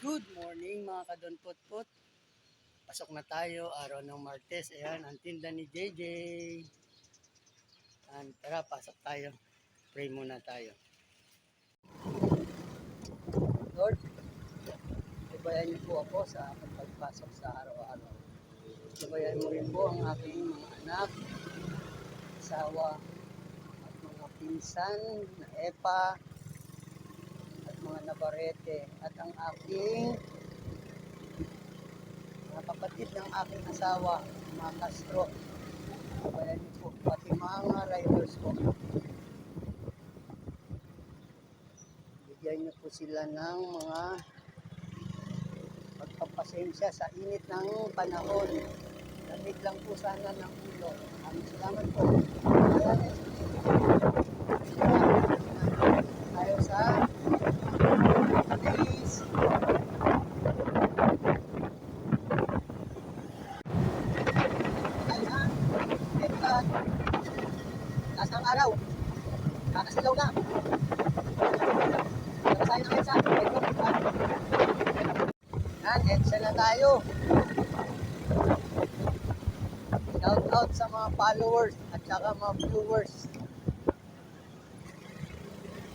Good morning mga kadonpot-pot. Pasok na tayo, araw ng Martes. Ayan, ang tinda ni JJ. Tara, pasok tayo. Pray muna tayo. Lord, ibayan niyo po ako sa aking pagpasok sa araw-araw. Ibayan mo rin po ang aking mga anak, asawa, at mga pinsan na Epa, at mga Navarrete, at ang aking mga kapatid ng aking asawa, mga Castro. Ibayan niyo po, pati mga riders po. Bigyan niyo po sila ng mga pagpapasensya sa init ng panahon. Lamig lang po sana ng ulo. Maraming salamat po. Tayo sa please. Lasang araw. Kakasilaw na. Nakasayo na sa EDSA na tayo. Shout out sa mga followers at saka mga viewers.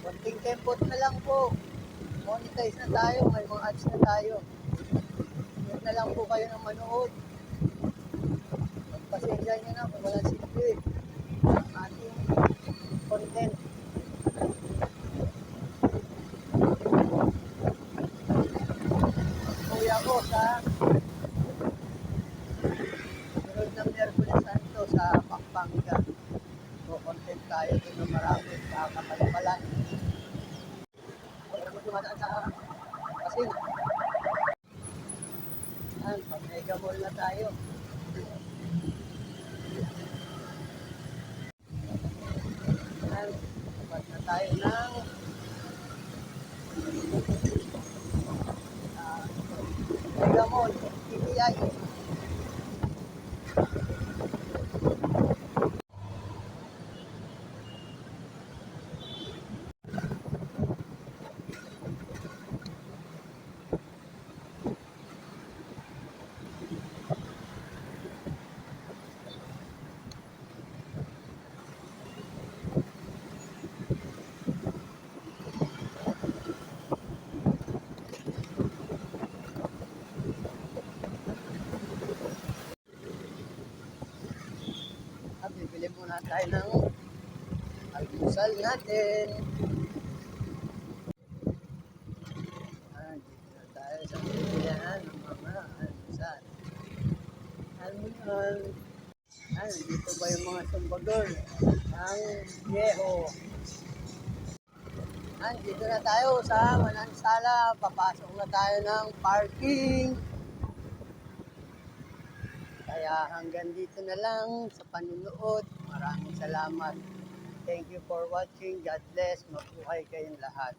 Konting tempot na lang po. Monetize na tayo. May mga ads na tayo. Huwag na lang po kayo ng manood. Magpasensya nyo na kung walang simple ang ating content. Kuya ko sa sunod ng Miyerkules Santo sa Pampanga. So, content tayo doon na marami sa kapalpalan. Huwag na dumadaan sa kasing. Pag-mega mall na tayo. Dapat na tayo ng mega mall, TTI. Bibili muna tayo ng almusal natin. Dito na tayo sa bibilihan ng mga almusal. Dito ba yung mga sumbador ng Viejo? Dito na tayo sa Manansala. Papasok na tayo ng parking. Kaya hanggang dito na lang sa panunood. Maraming salamat. Thank you for watching. God bless. Mabuhay kayong lahat.